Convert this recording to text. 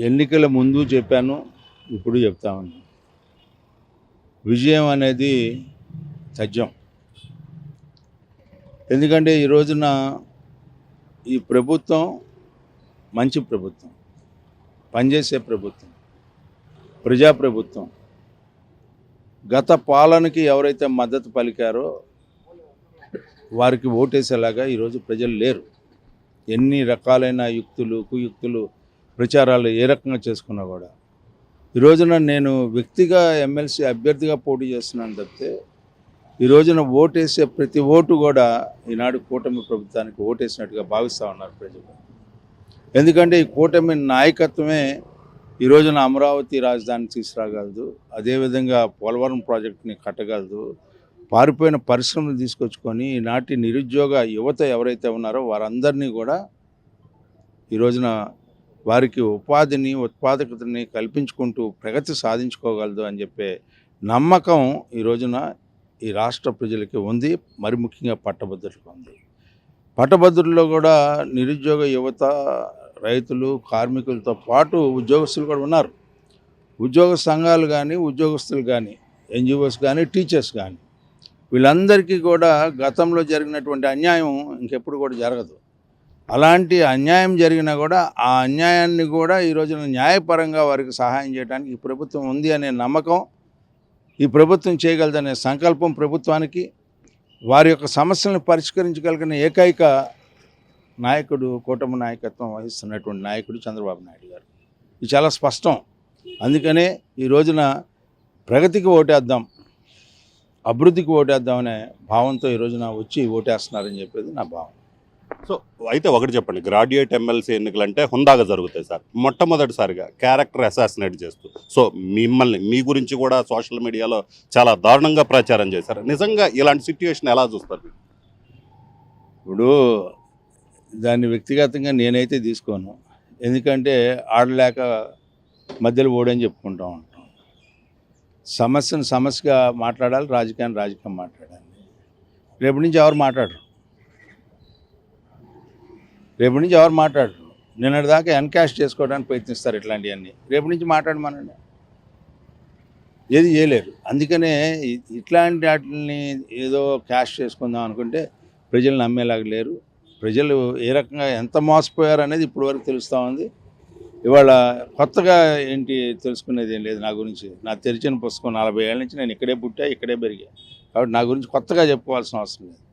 ఎన్నికల ముందు చెప్పాను, ఇప్పుడు చెప్తా ఉన్నాను. విజయం అనేది తథ్యం. ఎందుకంటే ఈ రోజున ఈ ప్రభుత్వం మంచి ప్రభుత్వం, పనిచేసే ప్రభుత్వం, ప్రజాప్రభుత్వం. గత పాలనకి ఎవరైతే మద్దతు పలికారో వారికి ఓటేసేలాగా ఈరోజు ప్రజలు లేరు. ఎన్ని రకాలైన యుక్తులు, కుయుక్తులు, ప్రచారాలు ఏ రకంగా చేసుకున్నా కూడా ఈ రోజున నేను వ్యక్తిగా ఎమ్మెల్సీ అభ్యర్థిగా పోటీ చేస్తున్నాను తప్పితే ఈ రోజున ఓటేసే ప్రతి ఓటు కూడా ఈనాడు కూటమి ప్రభుత్వానికి ఓటేసినట్టుగా భావిస్తూ ఉన్నారు ప్రజలు. ఎందుకంటే ఈ కూటమి నాయకత్వమే ఈ రోజున అమరావతి రాజధాని తీసుకురాగలదు, అదేవిధంగా పోలవరం ప్రాజెక్టుని కట్టగలదు, పారిపోయిన పరిశ్రమలు తీసుకొచ్చుకొని ఈనాటి నిరుద్యోగ యువత ఎవరైతే ఉన్నారో వారందరినీ కూడా ఈ రోజున వారికి ఉపాధిని, ఉత్పాదకతని కల్పించుకుంటూ ప్రగతి సాధించుకోగలదు అని చెప్పే నమ్మకం ఈ రోజున ఈ రాష్ట్ర ప్రజలకి ఉంది. మరి ముఖ్యంగా పట్టభద్రులకు ఉంది. పట్టభద్రుల్లో కూడా నిరుద్యోగ యువత, రైతులు, కార్మికులతో పాటు ఉద్యోగస్తులు కూడా ఉన్నారు. ఉద్యోగ సంఘాలు కానీ, ఉద్యోగస్తులు కానీ, ఎన్జిఓస్ కానీ, టీచర్స్ కానీ, వీళ్ళందరికీ కూడా గతంలో జరిగినటువంటి అన్యాయం ఇంకెప్పుడు కూడా జరగదు. అలాంటి అన్యాయం జరిగినా కూడా ఆ అన్యాయాన్ని కూడా ఈ రోజున న్యాయపరంగా వారికి సహాయం చేయడానికి ఈ ప్రభుత్వం ఉంది అనే నమ్మకం, ఈ ప్రభుత్వం చేయగలదనే సంకల్పం ప్రభుత్వానికి, వారి యొక్క సమస్యలను పరిష్కరించగలిగిన ఏకైక నాయకుడు, కూటమి నాయకత్వం వహిస్తున్నటువంటి నాయకుడు చంద్రబాబు నాయుడు గారు. ఇది చాలా స్పష్టం. అందుకనే ఈ రోజున ప్రగతికి ఓటేద్దాం, అభివృద్ధికి ఓటేద్దామనే భావంతో ఈ రోజున వచ్చి ఓటేస్తున్నారని చెప్పేది నా భావం. సో అయితే ఒకటి చెప్పండి, గ్రాడ్యుయేట్ ఎమ్మెల్సీ ఎన్నికలు అంటే హుందాగా జరుగుతాయి సార్. మొట్టమొదటిసారిగా క్యారెక్టర్ అసాసినేట్ చేస్తూ సో మిమ్మల్ని, మీ గురించి కూడా సోషల్ మీడియాలో చాలా దారుణంగా ప్రచారం చేశారు. నిజంగా ఇలాంటి సిట్యుయేషన్ ఎలా చూస్తారు? ఇప్పుడు దాన్ని వ్యక్తిగతంగా నేనైతే తీసుకోను. ఎందుకంటే ఆడలేక మధ్యలో ఓడని చెప్పుకుంటూ ఉంటాం. సమస్యను సమస్యగా మాట్లాడాలి, రాజకీయాన్ని రాజకీయం మాట్లాడాలి. రేపటి నుంచి ఎవరు మాట్లాడరు. నిన్నటిదాకా ఎన్కాష్ చేసుకోవడానికి ప్రయత్నిస్తారు ఇట్లాంటివన్నీ. రేపటి నుంచి మాట్లాడమనండి, ఏది చేయలేరు. అందుకనే ఇట్లాంటి వాటిని ఏదో క్యాష్ చేసుకుందాం అనుకుంటే ప్రజలు నమ్మేలాగా లేరు. ప్రజలు ఏ రకంగా ఎంత మోసపోయారు అనేది ఇప్పుడు వరకు తెలుస్తూ ఉంది. ఇవాళ కొత్తగా ఏంటి తెలుసుకునేది ఏం లేదు నా గురించి. నా తెరిచిన పుస్తకం 40 ఏళ్ళ నుంచి నేను ఇక్కడే పుట్టా, ఇక్కడే పెరిగా. కాబట్టి నా గురించి కొత్తగా చెప్పుకోవాల్సిన అవసరం లేదు.